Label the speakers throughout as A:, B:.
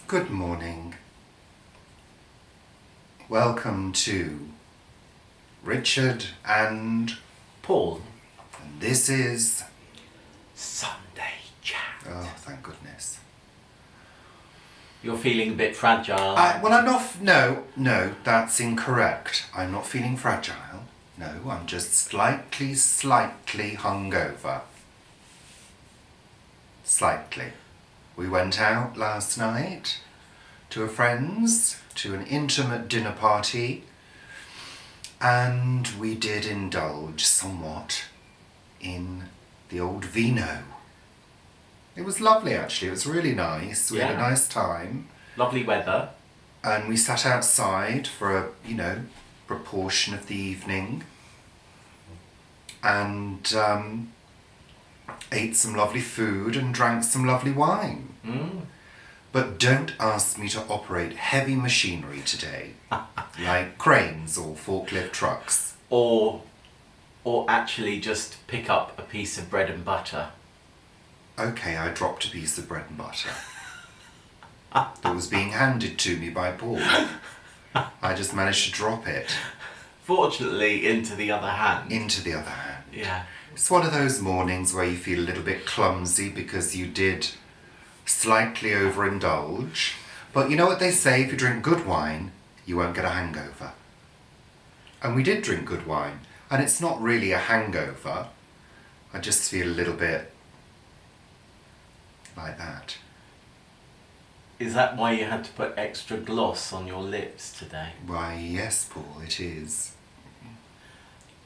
A: Good morning. Welcome to Richard and
B: Paul.
A: this is...
B: Sunday chat.
A: Oh, thank goodness.
B: You're feeling a bit fragile.
A: Well, I'm not... No, that's incorrect. I'm not feeling fragile. No, I'm just slightly hungover. Slightly. We went out last night to a friend's, to an intimate dinner party, and we did indulge somewhat in the old vino. It was lovely, actually. It was really nice. We had a nice time.
B: Lovely weather.
A: And we sat outside for a, proportion of the evening and ate some lovely food and drank some lovely wine. But don't ask me to operate heavy machinery today, like cranes or forklift trucks.
B: Or actually just pick up a piece of bread and butter.
A: Okay, I dropped a piece of bread and butter that was being handed to me by Paul. I just managed to drop it.
B: Fortunately, into the other hand.
A: Into the other hand.
B: Yeah.
A: It's one of those mornings where you feel a little bit clumsy because you did slightly overindulge. But you know what they say, if you drink good wine, you won't get a hangover. And we did drink good wine. And it's not really a hangover. I just feel a little bit like that.
B: Is that why you had to put extra gloss on your lips today?
A: Why, yes, Paul, it is.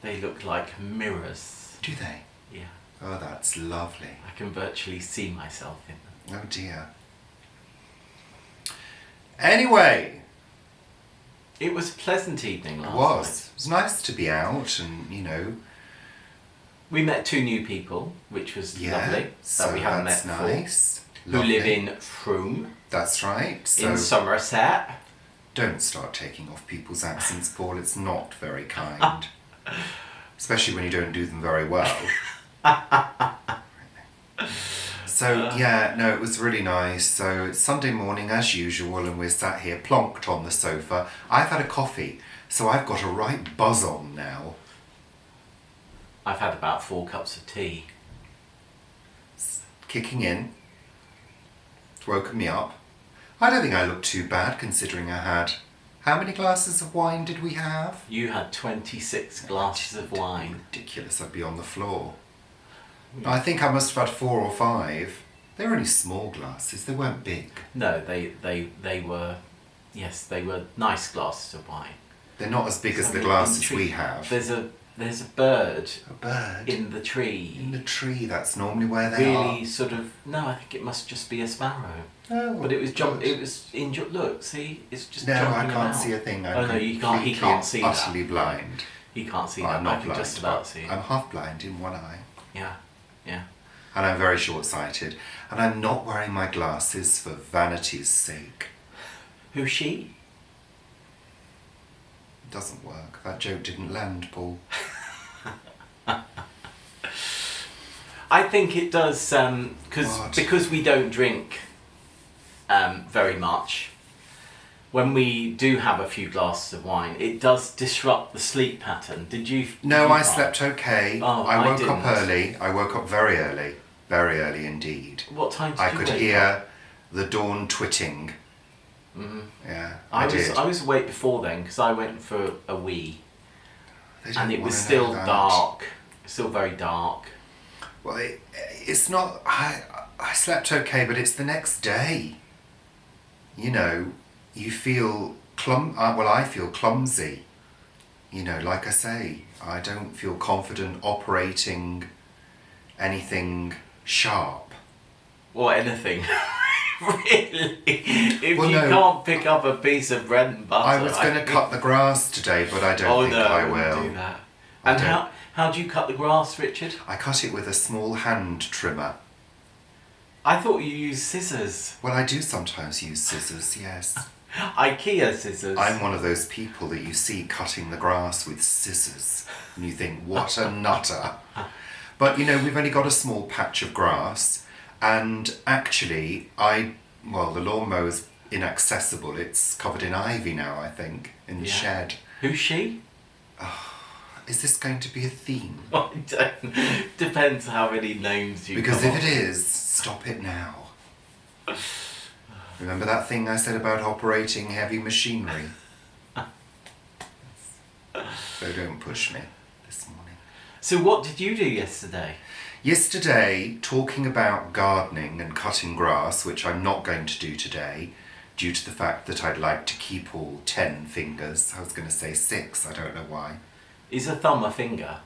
B: They look like mirrors.
A: Do they?
B: Yeah.
A: Oh, that's lovely.
B: I can virtually see myself in them.
A: Oh dear. Anyway.
B: It was a pleasant evening last night.
A: It was nice to be out and,
B: We met two new people, which was lovely, that we haven't met before.
A: Nice.
B: Who live in Pruning.
A: That's right. So
B: In Somerset.
A: don't start taking off people's accents, Paul. It's not very kind. Especially when you don't do them very well. So, it was really nice. So it's Sunday morning as usual and we're sat here plonked on the sofa. I've had a coffee, so I've got a right buzz on now.
B: I've had about 4 cups of tea.
A: It's kicking in. It's woken me up. I don't think I look too bad considering I had... How many glasses of wine did we have?
B: You had 26 glasses of wine.
A: Ridiculous, I'd be on the floor. I think I must have had 4 or 5. They were only small glasses, they weren't big.
B: No, they were, yes, they were nice glasses of wine.
A: They're not as big as the glasses we have.
B: There's a bird.
A: A bird?
B: In the tree.
A: In the tree, that's normally where they are.
B: Really sort of, no, I think it must just be a sparrow.
A: Oh,
B: but it was look, see, it's just
A: no,
B: jumping
A: I can't
B: about.
A: see a thing.
B: Oh no, he can't see that.
A: Utterly blind.
B: He can't see that,
A: I'm not
B: I can
A: blind,
B: just about see it.
A: I'm half blind in one eye.
B: Yeah.
A: And I'm very short-sighted. And I'm not wearing my glasses for vanity's sake.
B: Who's she?
A: It doesn't work. That joke didn't land, Paul.
B: I think it does, because we don't drink very much. When we do have a few glasses of wine, it does disrupt the sleep pattern. Did you?
A: No, I slept okay.
B: Oh,
A: I woke
B: didn't.
A: up early. I woke up very early indeed.
B: What time did you
A: I could
B: wake
A: hear
B: up?
A: the dawn twitting. Yeah, I did.
B: I was awake before then because I went for a wee,
A: They didn't
B: and it was
A: wanna
B: still
A: know that.
B: dark, still very dark.
A: Well, it's not. I slept okay, but it's the next day. You feel I feel clumsy. Like I say, I don't feel confident operating anything sharp.
B: Or anything. Really? If can't pick up a piece of bread and butter.
A: I was going to cut the grass today, but I don't think I will.
B: Don't do that. And how do you cut the grass, Richard?
A: I cut it with a small hand trimmer.
B: I thought you used scissors.
A: Well, I do sometimes use scissors, yes.
B: IKEA scissors.
A: I'm one of those people that you see cutting the grass with scissors and you think, what a nutter. But we've only got a small patch of grass and actually the lawnmower's inaccessible. It's covered in ivy now, I think, in the shed.
B: Who's she?
A: Is this going to be a theme?
B: I don't. Depends how many names you.
A: Because if it is, stop it now. Remember that thing I said about operating heavy machinery? So don't push me this morning.
B: So what did you do yesterday?
A: Yesterday, talking about gardening and cutting grass, which I'm not going to do today, due to the fact that I'd like to keep all 10 fingers. I was going to say 6, I don't know why.
B: Is a thumb a finger?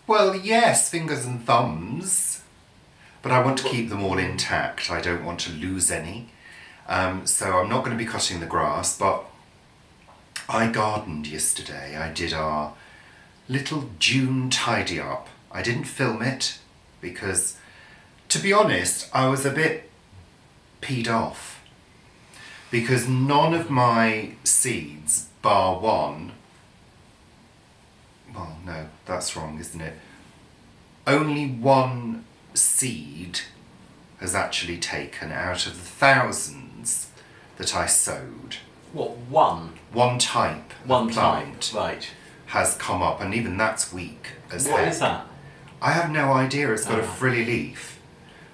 A: Well, yes, fingers and thumbs. But I want to keep them all intact. I don't want to lose any. So I'm not going to be cutting the grass, but I gardened yesterday. I did our little June tidy up. I didn't film it because, to be honest, I was a bit peed off because none of my seeds, bar one, well, no, that's wrong, isn't it? Only one seed has actually taken out of the thousands that I sowed.
B: What, one?
A: One type
B: One
A: of plant
B: type, right.
A: has come up, and even that's weak as
B: What
A: heck.
B: is that?
A: I have no idea. It's got a frilly leaf,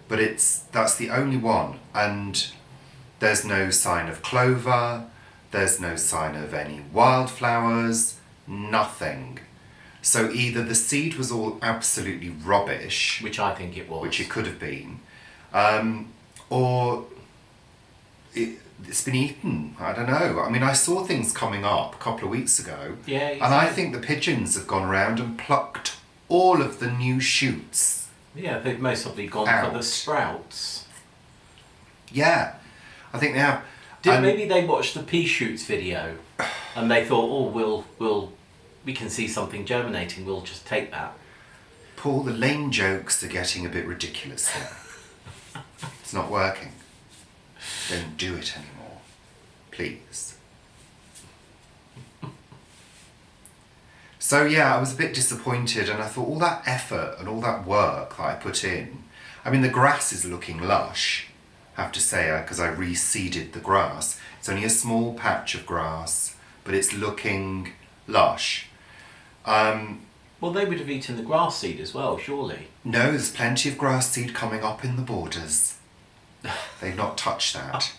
A: but that's the only one, and there's no sign of clover, there's no sign of any wildflowers, nothing. So either the seed was all absolutely rubbish,
B: Which I think it was.
A: which it could have been, or it's been eaten. I don't know. I mean, I saw things coming up a couple of weeks ago,
B: Yeah.
A: and I think the pigeons have gone around and plucked all of the new shoots.
B: Yeah, they've most probably gone
A: Out.
B: for the sprouts.
A: Yeah, I think they have.
B: Maybe they watched the pea shoots video, and they thought, oh, we can see something germinating. We'll just take that.
A: Paul, the lame jokes are getting a bit ridiculous here. It's not working. Don't do it anymore, please. So yeah, I was a bit disappointed, and I thought all that effort and all that work that I put in, I mean the grass is looking lush, I have to say, because I reseeded the grass. It's only a small patch of grass, but it's looking lush.
B: Well, they would have eaten the grass seed as well, surely.
A: No, there's plenty of grass seed coming up in the borders. They've not touched that.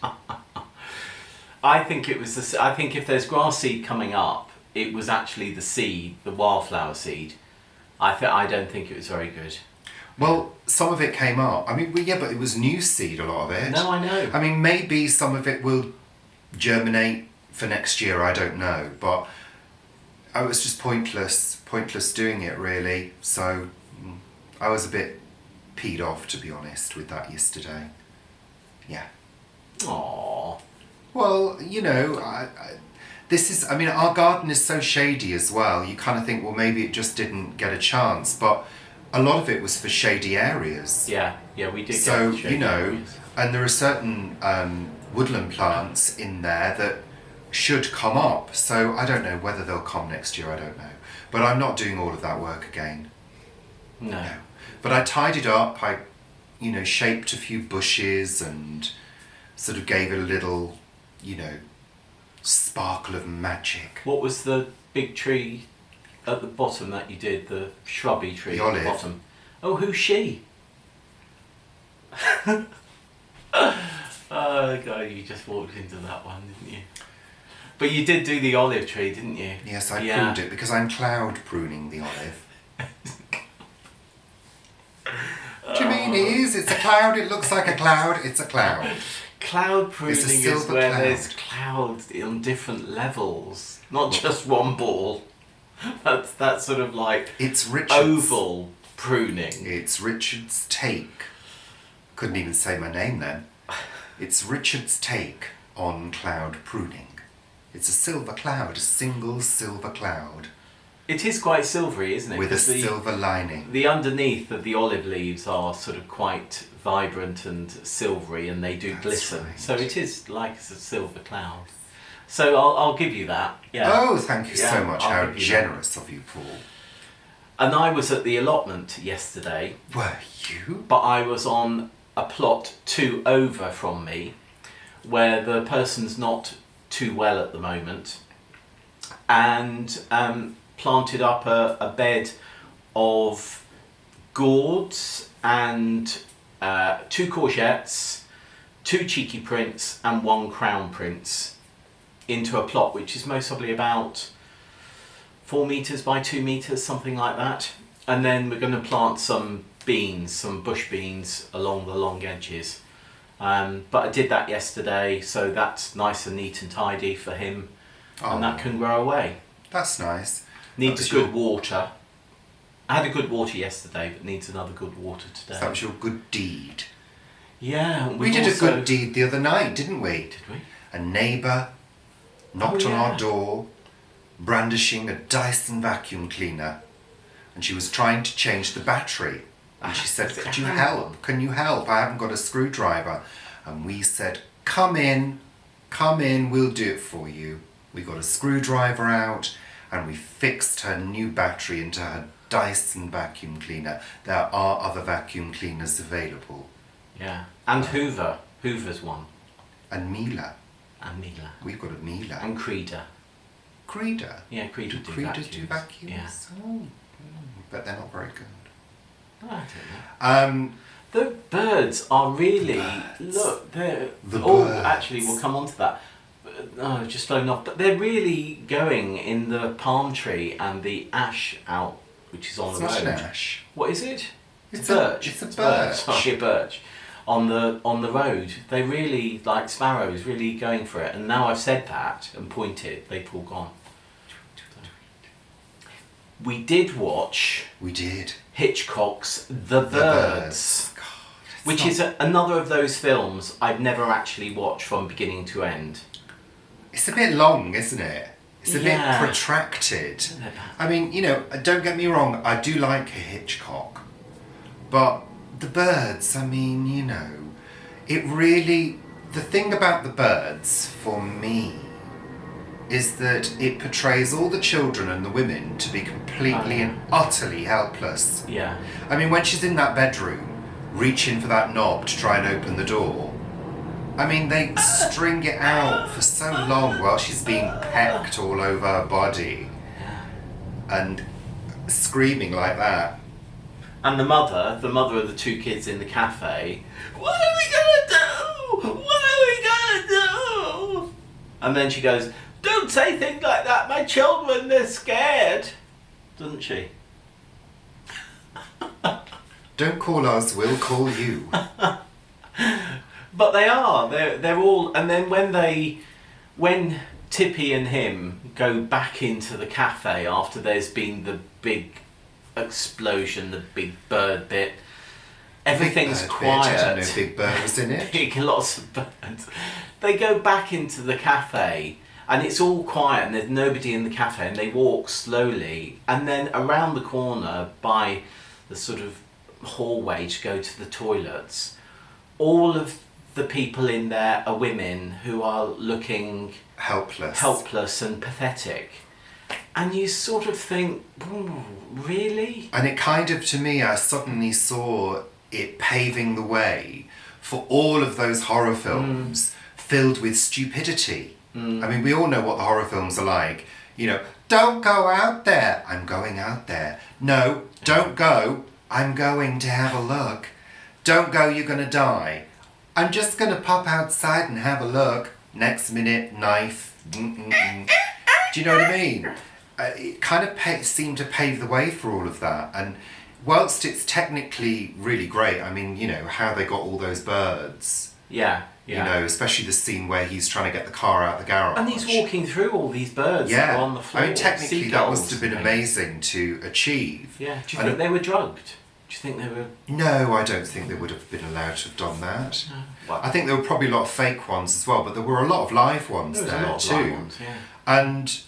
B: I think it was. I think if there's grass seed coming up, it was actually the seed, the wildflower seed. I don't think it was very good.
A: Well, some of it came up. I mean, yeah, but it was new seed, a lot of it.
B: No, I know.
A: I mean, maybe some of it will germinate for next year, I don't know. But I was just pointless doing it, really. So I was a bit peed off, to be honest, with that yesterday. Yeah.
B: Aww.
A: Well, you know, I mean, our garden is so shady as well. You kind of think, well, maybe it just didn't get a chance. But a lot of it was for shady areas.
B: Yeah, we did.
A: So,
B: get shady
A: you know,
B: areas.
A: and there are certain woodland plants in there that should come up. So I don't know whether they'll come next year, I don't know. But I'm not doing all of that work again.
B: No.
A: But I tidied up, I, shaped a few bushes and sort of gave it a little, sparkle of magic.
B: What was the big tree at the bottom that you did, the shrubby tree
A: The
B: at
A: olive.
B: the bottom? Oh, who's she? Oh God, you just walked into that one, didn't you? But you did do the olive tree, didn't you?
A: Yes, I pruned it because I'm cloud pruning the olive. Do you mean it is? It's a cloud, it looks like a cloud, it's a cloud.
B: Cloud pruning
A: It's a
B: is
A: silver
B: where
A: cloud.
B: there's clouds on different levels, not just one ball. That's sort of like
A: It's Richard's.
B: oval pruning.
A: It's Richard's take. Couldn't even say my name then. It's Richard's take on cloud pruning. It's a silver cloud, a single silver cloud.
B: It is quite silvery, isn't it?
A: With a
B: 'Cause
A: silver lining.
B: the underneath of the olive leaves are sort of quite vibrant and silvery, and they do
A: That's
B: glisten.
A: right.
B: So it is like a silver cloud. So I'll give you that. Yeah.
A: Oh, thank you
B: Yeah,
A: so much.
B: I'll
A: How
B: give you
A: generous of you, Paul.
B: And I was at the allotment yesterday,
A: Were you?
B: but I was on a plot 2 over from me, where the person's not too well at the moment, and planted up a bed of gourds and 2 courgettes, 2 cheeky prints and 1 crown prince into a plot which is most probably about 4 metres by 2 metres, something like that. And then we're going to plant some beans, some bush beans along the long edges. But I did that yesterday, so that's nice and neat and tidy for him, and that can grow away.
A: That's nice.
B: Needs good water. I had a good water yesterday, but needs another good water today.
A: That was your good deed.
B: Yeah.
A: We did a good deed the other night, didn't we?
B: Did we?
A: A neighbour knocked on our door, brandishing a Dyson vacuum cleaner, and she was trying to change the battery. And she said, "Could you help? Can you help? I haven't got a screwdriver." And we said, come in, we'll do it for you." We got a screwdriver out and we fixed her new battery into her Dyson vacuum cleaner. There are other vacuum cleaners available.
B: Yeah. And Hoover. Hoover's one.
A: And Miele.
B: And Miele.
A: We've got a Miele.
B: And Creeder.
A: Creeder?
B: Yeah, Creeder do
A: Creeder
B: vacuums.
A: do vacuums?
B: Yeah.
A: Oh, but they're not very good.
B: I don't know. The birds are really... Look, they're...
A: Birds.
B: Actually, we'll come on to that. Oh, just flown off. But they're really going in the palm tree and the ash out, which is on the road.
A: It's not an ash.
B: What is it?
A: It's
B: birch.
A: It's a birch.
B: Sorry, a birch. On the road. They really, like sparrows, really going for it. And now I've said that and pointed, they've all gone. We did watch...
A: We did.
B: Hitchcock's The Birds.
A: God,
B: which is another of those films I've never actually watched from beginning to end.
A: It's a bit long, isn't it? It's a bit protracted. I mean, don't get me wrong, I do like a Hitchcock. But The Birds, I mean, it really... The thing about The Birds, for me, is that it portrays all the children and the women to be completely and utterly helpless.
B: Yeah.
A: I mean, when she's in that bedroom, reaching for that knob to try and open the door, I mean, they string it out for so long while she's being pecked all over her body and screaming like that.
B: And the mother of the 2 kids in the cafe, "What are we gonna do? What are we gonna do?" And then she goes, "Don't say things like that, my children, they're scared." Doesn't she?
A: Don't call us, we'll call you.
B: But they are. They're all. And then when Tippy and him go back into the cafe after there's been the big explosion, the big bird bit, everything's quiet.
A: I didn't know Big Bird was in it.
B: Big lots of birds. They go back into the cafe and it's all quiet and there's nobody in the cafe, and they walk slowly, and then around the corner by the sort of hallway to go to the toilets, all of the people in there are women who are looking helpless and pathetic, and you sort of think, really?
A: And it kind of, to me, I suddenly saw it paving the way for all of those horror films filled with stupidity. I mean, we all know what the horror films are like. Don't go out there. I'm going out there. No, don't go. I'm going to have a look. Don't go, you're going to die. I'm just going to pop outside and have a look. Next minute, knife. Do you know what I mean? It kind of seemed to pave the way for all of that. And whilst it's technically really great, I mean, how they got all those birds.
B: Yeah.
A: Especially the scene where he's trying to get the car out of the garage.
B: And he's walking through all these birds that are on the floor.
A: I mean, technically that must have been
B: Seagulls,
A: amazing to achieve.
B: Yeah. Do you think they were drugged? Do you think they were...
A: No, I don't think they would have been allowed to have done that.
B: No. Well,
A: I think there were probably a lot of fake ones as well, but there were a lot of live ones
B: there was
A: there
B: a lot
A: too.
B: of live ones, yeah.
A: And,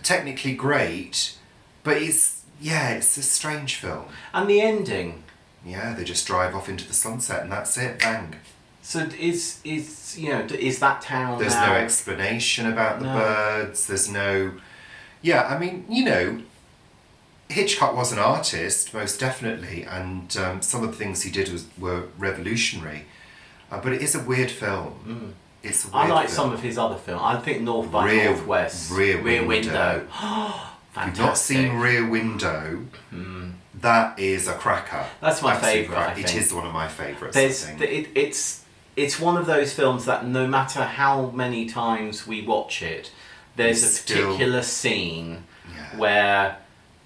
A: technically great, but it's a strange film.
B: And the ending.
A: Yeah, they just drive off into the sunset and that's it, bang.
B: So is that town
A: There's
B: now...
A: no explanation about the birds, there's no... Yeah, I mean, Hitchcock was an artist, most definitely, and some of the things he did were revolutionary. But it is a weird film. It's a weird
B: I like
A: film.
B: some of his other films. I think North by
A: Rear-
B: Northwest,
A: Rear Window.
B: Fantastic.
A: If you've not seen Rear Window, that is a cracker.
B: That's my
A: Absolute
B: favourite,
A: crack.
B: I
A: It
B: think.
A: is one of my favourites,
B: There's
A: I think.
B: it's one of those films that no matter how many times we watch it, there's
A: It's
B: a particular scene where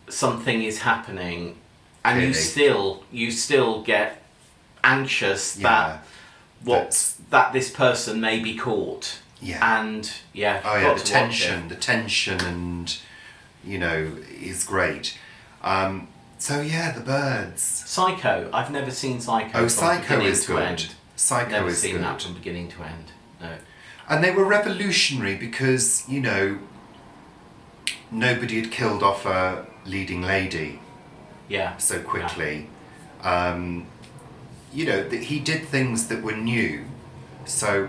B: something is happening, and
A: Clearly.
B: you still get anxious that this person may be caught.
A: Yeah.
B: And
A: Oh yeah,
B: got
A: the
B: to watch
A: tension,
B: it.
A: the tension, and is great. So yeah, the birds.
B: Psycho. I've never seen Psycho.
A: Oh,
B: from
A: Psycho
B: beginning
A: is
B: to
A: good.
B: End.
A: Psycho
B: Never
A: is
B: seen
A: good.
B: that from beginning to end. No.
A: And they were revolutionary because nobody had killed off a leading lady
B: Yeah.
A: so quickly. He did things that were new. So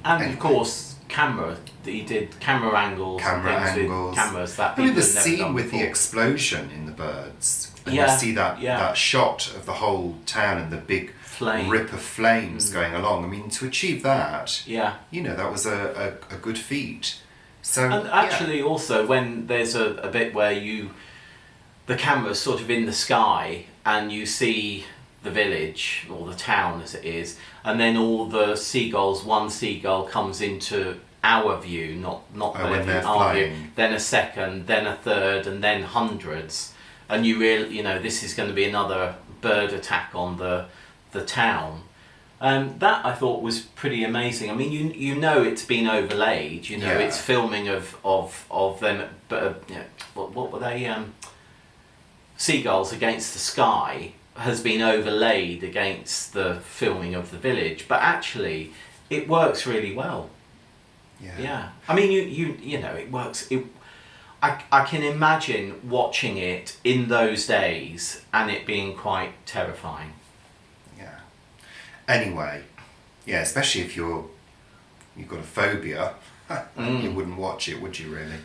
B: And
A: anyway.
B: of course, camera. He did camera angles.
A: Camera
B: and things
A: angles.
B: With cameras that
A: I
B: people
A: mean, the
B: had never
A: scene
B: done
A: with the
B: before.
A: explosion in the birds. And
B: Yeah,
A: you see that shot of the whole town and the big
B: Flame.
A: rip of flames going along. I mean, to achieve that,
B: Yeah.
A: that was a good feat. So
B: And actually, also when there's a bit where the camera's sort of in the sky and you see the village or the town as it is, and then all the seagulls. One seagull comes into our view, not their
A: when
B: view,
A: they're
B: our view.
A: flying.
B: Then a second, then a third, and then hundreds. And you really, this is going to be another bird attack on the town. That I thought was pretty amazing. I mean, it's been overlaid. It's filming of them. But what were they? Seagulls against the sky has been overlaid against the filming of the village. But actually, it works really well. Yeah. I mean, it works. I can imagine watching it in those days and it being quite terrifying.
A: Yeah. Anyway, especially if you've got a phobia, you wouldn't watch it, would you really?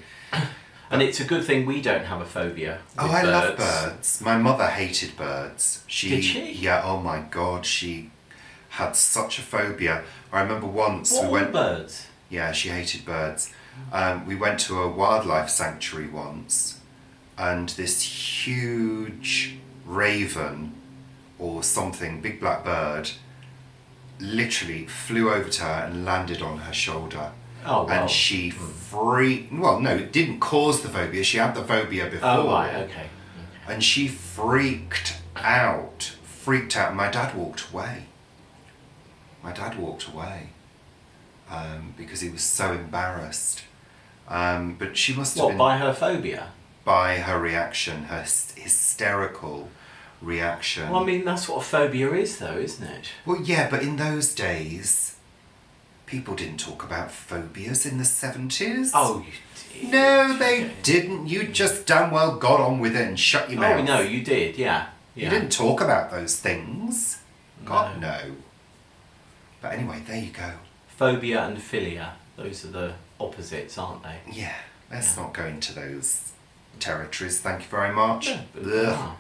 B: And it's a good thing we don't have a phobia with
A: I
B: birds.
A: love birds. My mother hated birds.
B: Did she?
A: Yeah, oh my God, she had such a phobia. I remember once
B: What
A: we
B: all
A: went...
B: birds?
A: Yeah, she hated birds. We went to a wildlife sanctuary once, and this huge raven or something, big black bird, literally flew over to her and landed on her shoulder.
B: Oh, wow.
A: And she freaked... Well, no, it didn't cause the phobia. She had the phobia before.
B: Oh, right, okay.
A: And she freaked out. My dad walked away. Because he was so embarrassed. But she must have been...
B: by her phobia?
A: By her reaction, her hysterical reaction.
B: Well, I mean, that's what a phobia is, though, isn't it?
A: Well, yeah, but in those days, people didn't talk about phobias in the 70s.
B: Oh, you did.
A: No, they didn't. You just damn well got on with it and shut your mouth.
B: Oh, no, you did, yeah.
A: You didn't talk about those things. God, no. But anyway, there you go.
B: Phobia and philia, those are the opposites, aren't they?
A: Yeah, let's not go into those territories. Thank you very much.
B: Yeah, but-
A: Ugh.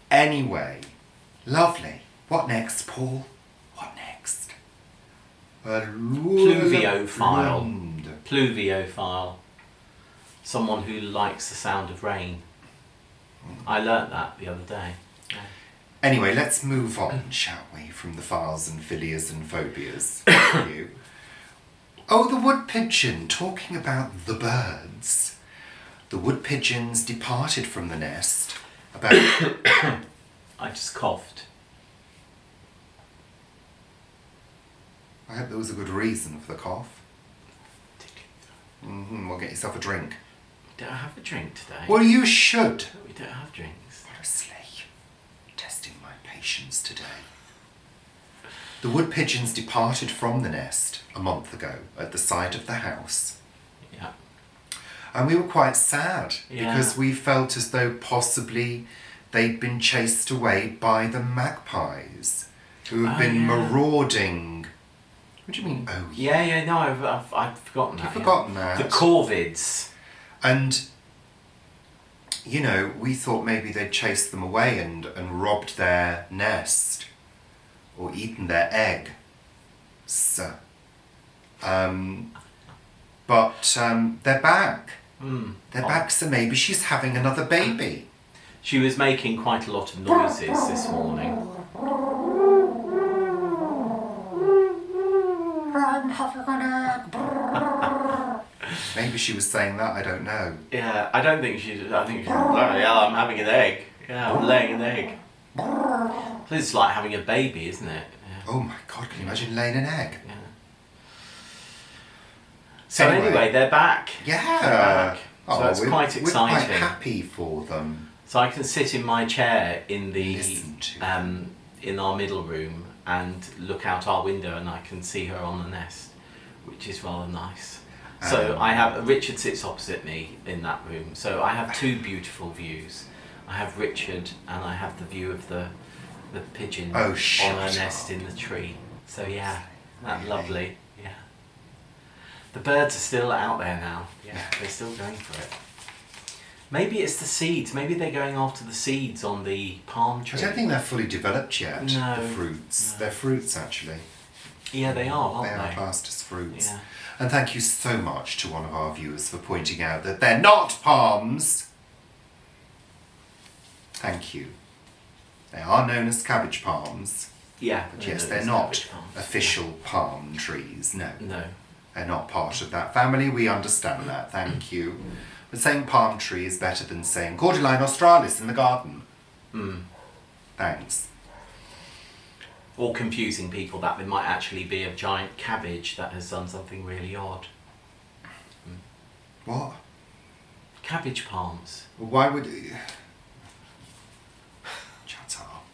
A: Anyway, lovely. What next, Paul? What next?
B: Pluviophile. Pluviophile. Someone who likes the sound of rain. I learnt that the other day. Yeah.
A: Anyway, let's move on, shall we, from the files and philias and phobias. You. Oh, the wood pigeon, talking about the birds. The wood pigeons departed from the nest about...
B: I just coughed.
A: I hope there was a good reason for the cough. Well, get yourself a drink.
B: We don't have a drink today.
A: Well, you should.
B: We don't have drinks.
A: Honestly, testing my patience today. The wood pigeons departed from the nest a month ago at the side of the house.
B: Yeah.
A: And we were quite sad
B: Yeah.
A: because we felt as though possibly they'd been chased away by the magpies who have been marauding. What do you mean, oh
B: Yeah, no, I've forgotten that.
A: You've forgotten that.
B: The corvids.
A: And, we thought maybe they'd chased them away and robbed their nest or eaten their egg. But they're back. They're back, so maybe she's having another baby.
B: She was making quite a lot of noises this morning.
A: I'm having an egg. Maybe she was saying that, I don't know.
B: Yeah, I think she's, yeah, I'm having an egg. Yeah, I'm laying an egg. It's like having a baby, isn't it? Yeah.
A: Oh my God, can you imagine laying an egg?
B: Yeah. So anyway, they're back.
A: Yeah.
B: They're back. So it's quite exciting.
A: We're quite happy for them.
B: So I can sit in my chair in the in our middle room and look out our window, and I can see her on the nest, which is rather nice. So I have Richard sits opposite me in that room. So I have two beautiful views. I have Richard, and I have the view of the pigeon on her nest in the tree. So yeah, that's
A: really
B: lovely. Yeah. The birds are still out there now. Yeah, they're still going for it. Maybe it's the seeds. Maybe they're going after the seeds on the palm tree.
A: I don't think they're fully developed yet.
B: No.
A: The fruits.
B: No.
A: They're fruits, actually.
B: Yeah, they are, aren't they?
A: They are classed as fruits.
B: Yeah.
A: And thank you so much to one of our viewers for pointing out that they're not palms. Thank you. They are known as cabbage palms.
B: Yeah.
A: But yes, they're not official palm trees. No.
B: No.
A: They're not part of that family. We understand that. Thank you. But saying palm tree is better than saying Cordyline australis in the garden. Thanks.
B: Or confusing people that there might actually be a giant cabbage that has done something really odd.
A: What?
B: Cabbage palms.
A: Well, why would... Shut up.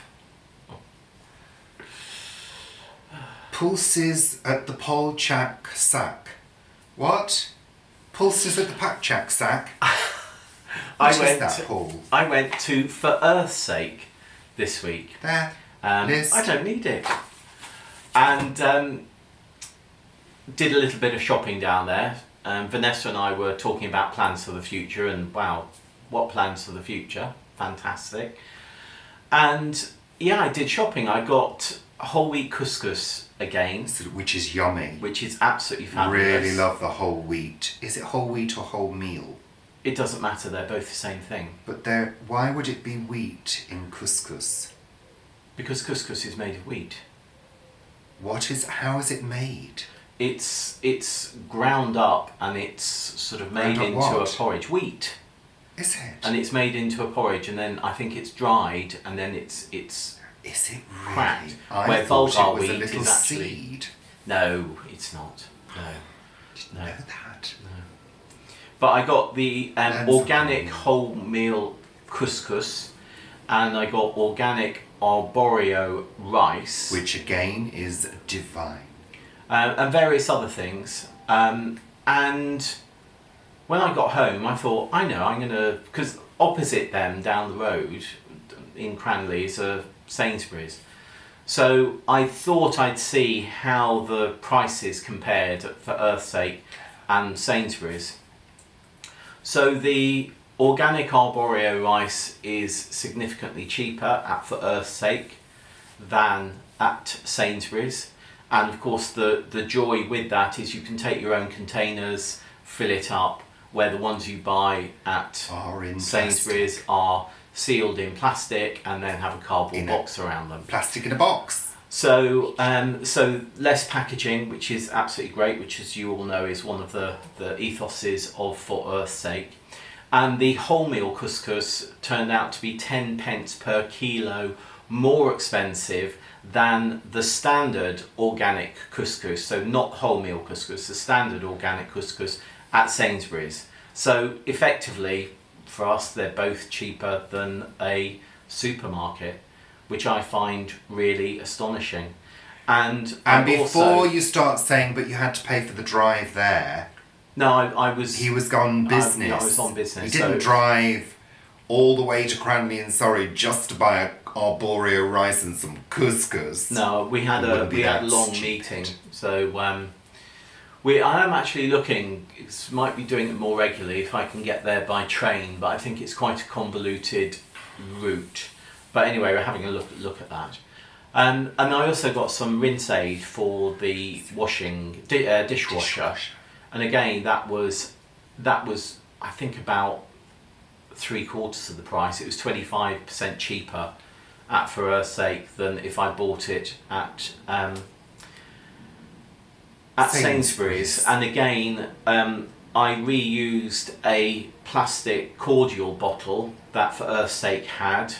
A: Pulses at the Polchak sack. What? Pulses at the Pakchak sack? What is that, Paul?
B: I went to For Earth's Sake this week.
A: There.
B: I don't need it. And did a little bit of shopping down there. Vanessa and I were talking about plans for the future, and wow, what plans for the future? Fantastic. And yeah, I did shopping. I got whole wheat couscous again.
A: Which is yummy.
B: Which is absolutely fabulous.
A: Really love the whole wheat. Is it whole wheat or whole meal?
B: It doesn't matter, they're both the same thing.
A: But why would it be wheat in couscous?
B: Because couscous is made of wheat.
A: How is it made?
B: It's ground up and it's sort of made into a porridge. Wheat.
A: Is it?
B: And it's made into a porridge, and then I think it's dried, and then it's
A: Is it really?
B: cracked.
A: I thought it was a little seed.
B: No, it's not. No.
A: Didn't know that.
B: No. But I got the organic wholemeal couscous, and I got organic arborio rice,
A: which again is divine,
B: and various other things. And when I got home, I thought, I'm gonna, because opposite them down the road in Cranley is a Sainsbury's. So I thought I'd see how the prices compared For Earth's Sake and Sainsbury's. So the organic arborio rice is significantly cheaper at For Earth's Sake than at Sainsbury's. And of course the joy with that is you can take your own containers, fill it up, where the ones you buy at Sainsbury's are sealed in plastic and then have a cardboard box around them.
A: Plastic in a box.
B: So less packaging, which is absolutely great, which as you all know is one of the ethoses of For Earth's Sake. And the wholemeal couscous turned out to be 10 pence per kilo more expensive than the standard organic couscous. So not wholemeal couscous, the standard organic couscous at Sainsbury's. So effectively, for us, they're both cheaper than a supermarket, which I find really astonishing. And
A: before you start saying, but you had to pay for the drive there.
B: No, I was...
A: He was on business.
B: I was on business.
A: He didn't drive all the way to Cranley in Surrey just to buy arborio rice and some couscous.
B: No, we had a long meeting. So I am actually looking, might be doing it more regularly if I can get there by train, but I think it's quite a convoluted route. But anyway, we're having a look at that. And I also got some rinse aid for the dishwasher. And again, that was I think about 3/4 of the price. It was 25% cheaper for Earth's sake than if I bought it at Sainsbury's. And again, I reused a plastic cordial bottle that for Earth's sake had.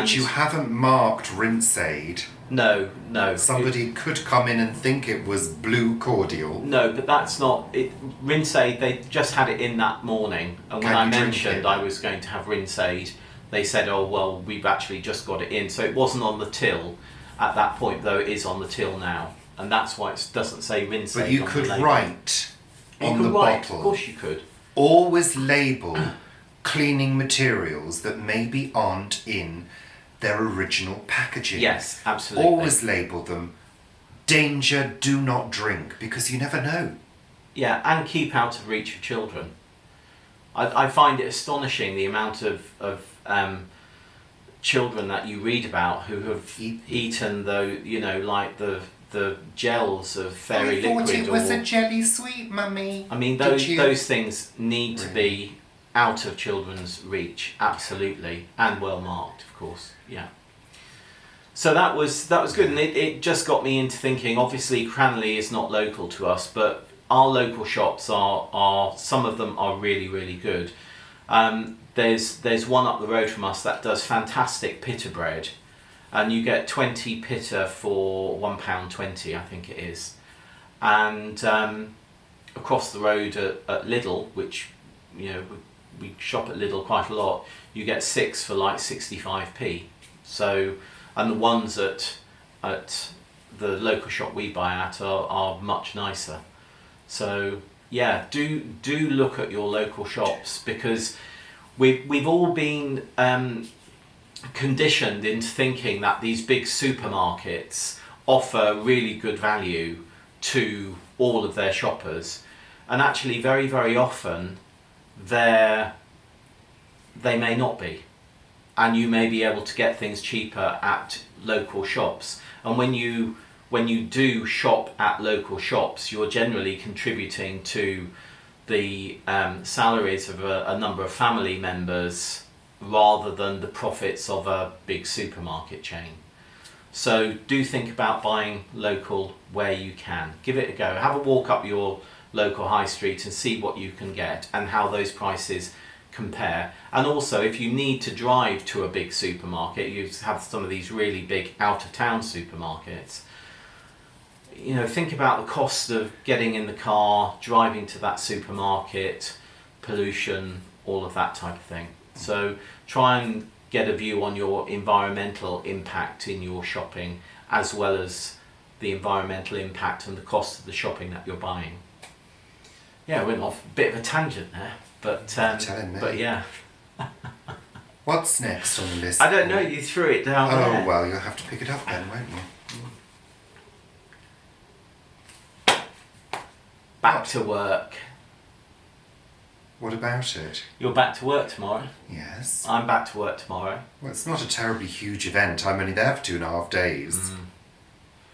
A: Which you haven't marked rinse aid.
B: No.
A: Somebody could come in and think it was blue cordial.
B: No, but that's not it. Rinse aid, they just had it in that morning, and when I mentioned I was going to have rinse aid, they said, "Oh well, we've actually just got it in." So it wasn't on the till at that point, though it is on the till now, and that's why it doesn't say rinse aid.
A: But you could write on the bottle.
B: Of course, you could.
A: Always label cleaning materials that maybe aren't in their original packaging.
B: Yes, absolutely.
A: Always label them danger, do not drink, because you never know.
B: Yeah, and keep out of reach of children. I find it astonishing the amount of children that you read about who have eaten the gels of fairy liquid.
A: I thought it was a jelly sweet, Mummy.
B: I mean, those things need to be out of children's reach, absolutely, and well marked, of course. Yeah. So that was good, and it just got me into thinking. Obviously, Cranley is not local to us, but our local shops are some of them are really, really good. There's one up the road from us that does fantastic pitta bread, and you get 20 pitta for £1.20, I think it is. And across the road at Lidl, which we shop at Lidl quite a lot, you get 6 for like 65p. So, and the ones at the local shop we buy at are much nicer. So yeah, do look at your local shops, because we've all been conditioned into thinking that these big supermarkets offer really good value to all of their shoppers, and actually very, very often they may not be, and you may be able to get things cheaper at local shops. And when you do shop at local shops, you're generally contributing to the salaries of a number of family members rather than the profits of a big supermarket chain. So do think about buying local where you can. Give it a go. Have a walk up your local high street and see what you can get and how those prices compare. And also, if you need to drive to a big supermarket, you have some of these really big out of town supermarkets, think about the cost of getting in the car, driving to that supermarket, pollution, all of that type of thing. So try and get a view on your environmental impact in your shopping, as well as the environmental impact and the cost of the shopping that you're buying. Yeah, I went off a bit of a tangent there, but yeah.
A: What's next on the list?
B: I don't know, you threw it down there.
A: Oh, well, you'll have to pick it up then, won't you?
B: Back to work.
A: What about it?
B: You're back to work tomorrow.
A: Yes.
B: I'm back to work tomorrow.
A: Well, it's not a terribly huge event. I'm only there for 2.5 days.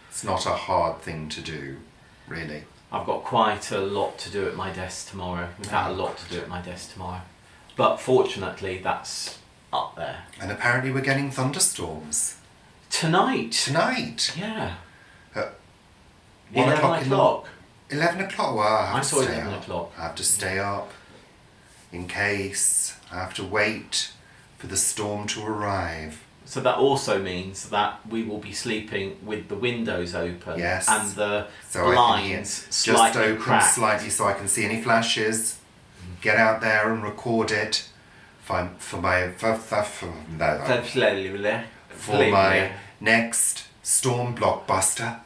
A: It's not a hard thing to do, really.
B: I've got quite a lot to do at my desk tomorrow. We've had a lot to do at my desk tomorrow. But fortunately, that's up there.
A: And apparently we're getting thunderstorms.
B: Tonight?
A: Tonight?
B: Yeah.
A: 1
B: o'clock.
A: 11 o'clock? Well, I have to stay
B: 11
A: up.
B: o'clock.
A: I have to stay up in case. I have to wait for the storm to arrive.
B: So that also means that we will be sleeping with the windows open.
A: Yes.
B: And the
A: So
B: blinds slightly
A: just open
B: cracked.
A: slightly so I can see any flashes. Get out there and record it for my next storm blockbuster.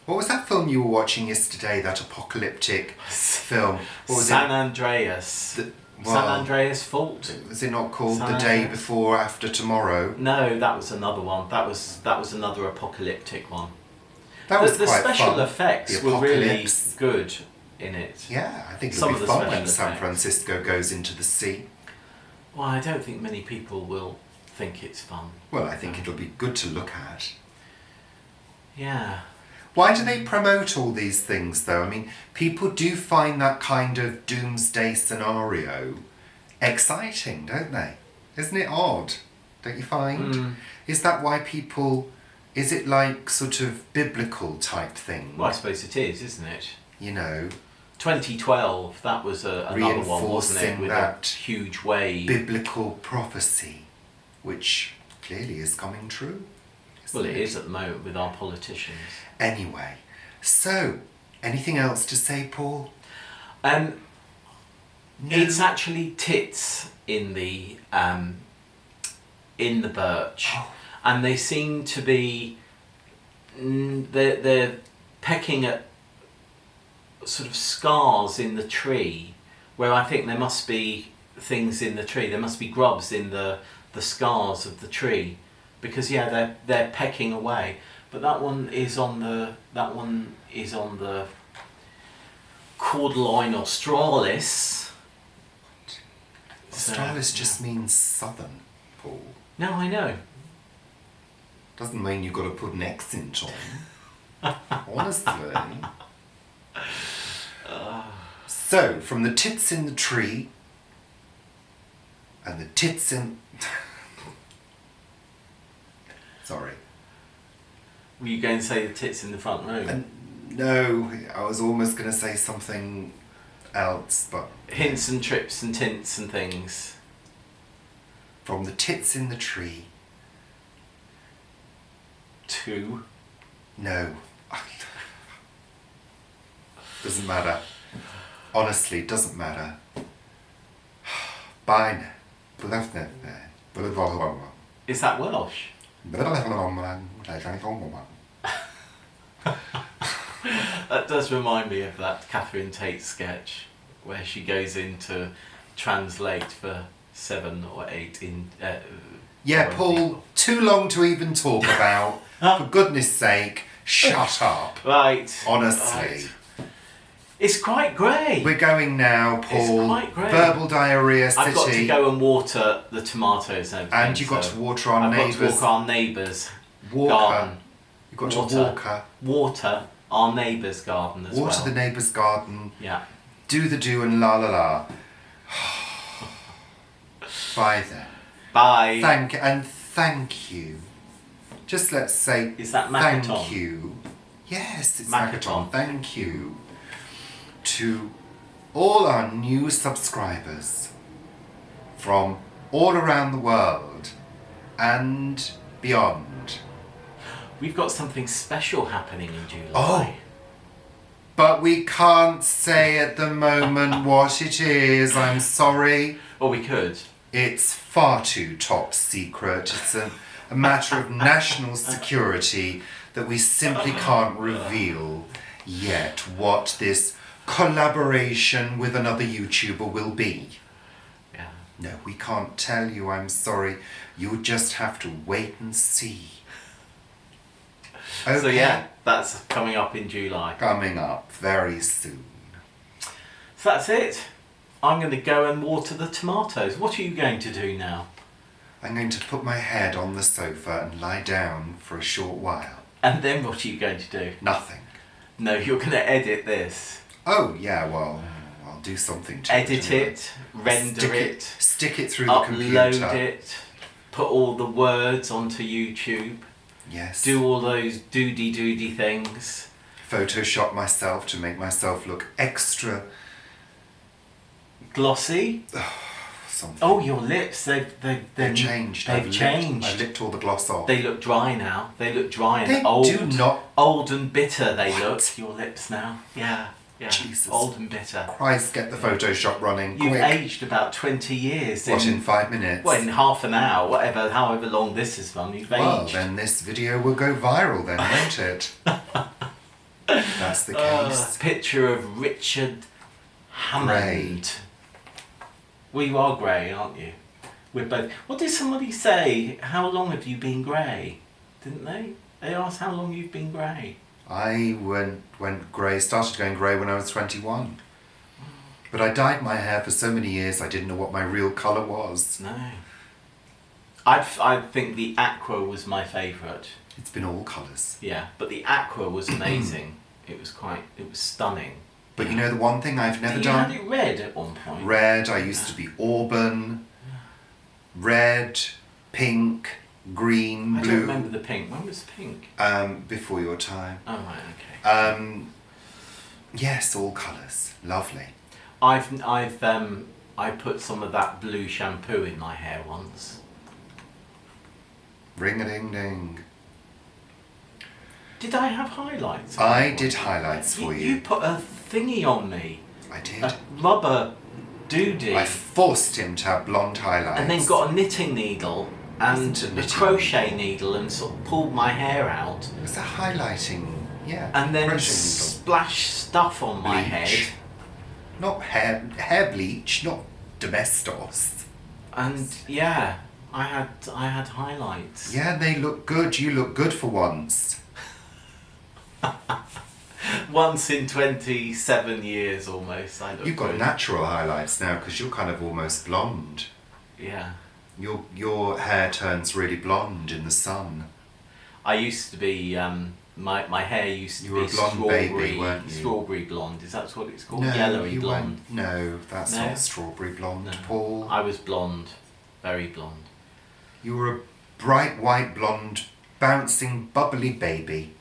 A: What was that film you were watching yesterday? That apocalyptic film? What was
B: San Andreas. San Andreas Fault.
A: Was it not called The Day Before After Tomorrow?
B: No, that was another one. That was another apocalyptic one.
A: That was
B: the
A: quite
B: special
A: fun.
B: effects were really good in it.
A: Yeah, I think it'll be fun when San Francisco goes into the sea.
B: Well, I don't think many people will think it's fun.
A: Well, I think it'll be good to look at.
B: Yeah.
A: Why do they promote all these things, though? I mean, people do find that kind of doomsday scenario exciting, don't they? Isn't it odd? Don't you find? Is that why people... Is it like sort of biblical type thing?
B: Well, I suppose it is, isn't it?
A: You know...
B: 2012, that was another one, wasn't it? With
A: that
B: a huge wave.
A: biblical prophecy, which clearly is coming true.
B: Well, it is at the moment with our politicians.
A: Anyway, so, anything else to say, Paul?
B: No. It's
A: No.
B: actually tits in the birch, and they seem to be they're pecking at sort of scars in the tree, where I think there must be things in the tree. There must be grubs in the scars of the tree, because they're pecking away. But that one is on the Cordyline australis.
A: Australis just means southern, Paul.
B: No, I know.
A: Doesn't mean you've got to put an accent on. Honestly. So, from the tits in the tree, and the tits in... Sorry.
B: Were you going to say the tits in the front room?
A: No, I was almost going to say something else, but...
B: Hints and trips and tints and things.
A: From the tits in the tree...
B: To?
A: No. Doesn't matter. Honestly, doesn't matter. Bine.
B: Is that Welsh? That does remind me of that Catherine Tate sketch where she goes in to translate for 7 or 8 in...
A: Yeah, Paul,
B: people.
A: too long to even talk about. For goodness sake, shut up.
B: Right.
A: Honestly.
B: Right. It's quite grey.
A: We're going now, Paul.
B: It's quite grey.
A: Verbal diarrhea city.
B: I've got to go and water the tomatoes and everything.
A: And you've got to water our neighbours.
B: I've got to walk our neighbours'
A: Walker.
B: garden.
A: You've got to
B: Water our neighbour's garden as well.
A: water the neighbour's garden.
B: Yeah.
A: Do the do and la la la. Bye then.
B: Bye.
A: Thank you. Just let's say
B: Is that
A: thank
B: Macaton?
A: you. Yes, it's
B: Macaton.
A: Macaton. Thank you to all our new subscribers from all around the world and beyond.
B: We've got something special happening in July.
A: Oh. But we can't say at the moment what it is. I'm sorry.
B: Or we could.
A: It's far too top secret. It's a matter of national security that we simply can't reveal yet what this collaboration with another YouTuber will be.
B: Yeah.
A: No, we can't tell you, I'm sorry. You'll just have to wait and see. Okay.
B: So yeah, that's coming up in July.
A: Coming up very soon.
B: So that's it. I'm going to go and water the tomatoes. What are you going to do now?
A: I'm going to put my head on the sofa and lie down for a short while.
B: And then what are you going to do?
A: Nothing.
B: No, you're going to edit this.
A: Oh, yeah, well, I'll do something to
B: Edit it, render it,
A: Stick it through the computer.
B: upload it, put all the words onto YouTube,
A: Yes.
B: do all those doody things.
A: Photoshop myself to make myself look extra
B: Glossy.
A: something.
B: Oh, your lips, they've
A: changed.
B: They've changed.
A: I licked all the gloss off.
B: They look dry now. They look dry and
A: They
B: old.
A: do not.
B: Old and bitter they
A: What?
B: look, your lips now. Yeah.
A: Jesus.
B: Old and bitter.
A: Christ, get the Photoshop running
B: You've
A: quick.
B: aged about 20 years.
A: What, in 5 minutes?
B: Well, in half an hour, however long this has run, you've
A: Well,
B: aged.
A: then this video will go viral then, won't it? That's the case.
B: Picture of Richard Hammond. Well, you are grey, aren't you? We're both. What did somebody say? How long have you been grey? Didn't they? They asked how long you've been grey.
A: I went grey, started going grey when I was 21. But I dyed my hair for so many years I didn't know what my real colour was.
B: No. I think the aqua was my favourite.
A: It's been all colours.
B: Yeah, but the aqua was amazing. It was stunning.
A: But you know the one thing I've never
B: You
A: done?
B: had it red at one point.
A: Red, I used to be auburn, red, pink, green,
B: I
A: blue.
B: don't remember the pink. When was the pink?
A: Before your time.
B: Oh right, okay.
A: Yes, all colours. Lovely.
B: I put some of that blue shampoo in my hair once.
A: Ring-a-ding-ding.
B: Did I have highlights?
A: I did highlights for you.
B: You put a thingy on me.
A: I did.
B: A rubber doodie.
A: I forced him to have blonde highlights.
B: And then got a knitting needle and
A: Wasn't a
B: a
A: knitting
B: crochet needle and sort of pulled my hair out.
A: It was a highlighting, yeah.
B: And then
A: crochet needle.
B: splash stuff on my
A: Bleach.
B: head.
A: Not hair bleach, not Domestos.
B: And yeah, I had highlights.
A: Yeah, they look good. You look good for once.
B: Once in 27 years almost. I look
A: You've got
B: good.
A: natural highlights now because you're kind of almost blonde.
B: Yeah.
A: Your hair turns really blonde in the sun.
B: I used to be my hair used to
A: You were
B: be
A: a blonde
B: strawberry,
A: baby, weren't you?
B: strawberry blonde. Is that what it's called?
A: No,
B: Yellowy
A: you
B: blonde.
A: weren't. No, that's
B: No?
A: not strawberry blonde,
B: No.
A: Paul.
B: I was blonde, very blonde.
A: You were a bright white blonde, bouncing, bubbly baby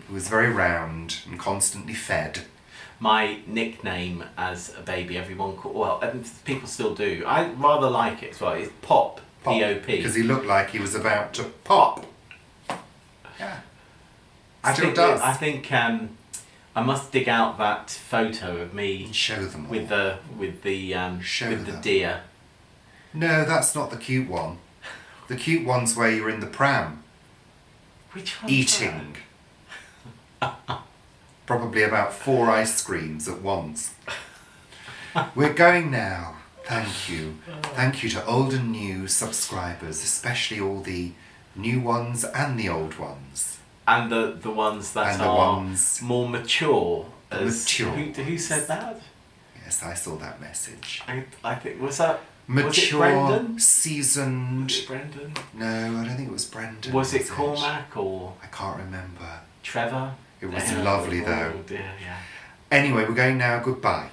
A: who was very round and constantly fed.
B: My nickname as a baby, everyone called, and people still do. I rather like it as well. It's Pop, P-O-P.
A: Because he looked like he was about to pop. Yeah.
B: I
A: Still
B: think
A: does.
B: I think I must dig out that photo of me
A: And show them all.
B: with the
A: Show
B: with the
A: them.
B: deer.
A: No, that's not the cute one. The cute one's where you're in the pram,
B: Which one's
A: eating. Probably about 4 ice creams at once. We're going now. Thank you. Thank you to old and new subscribers, especially all the new ones and the old ones.
B: And the ones that
A: And the
B: are
A: ones-
B: more mature.
A: Mature
B: Who said that?
A: Yes, I saw that message.
B: I think was it
A: Mature,
B: Brendan?
A: seasoned.
B: Was it Brendan?
A: No, I don't think it was Brendan.
B: Was it Cormac or
A: I can't remember.
B: Trevor?
A: It was
B: Yeah.
A: lovely though.
B: Oh dear, yeah.
A: Anyway, we're going now. Goodbye.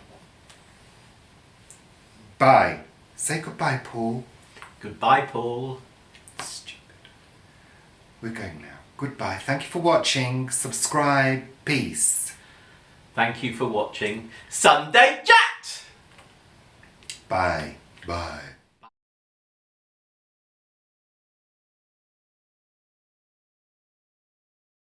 A: Bye. Say goodbye, Paul.
B: Goodbye, Paul.
A: Stupid. We're going now. Goodbye. Thank you for watching. Subscribe. Peace.
B: Thank you for watching Sunday Chat.
A: Bye. Bye.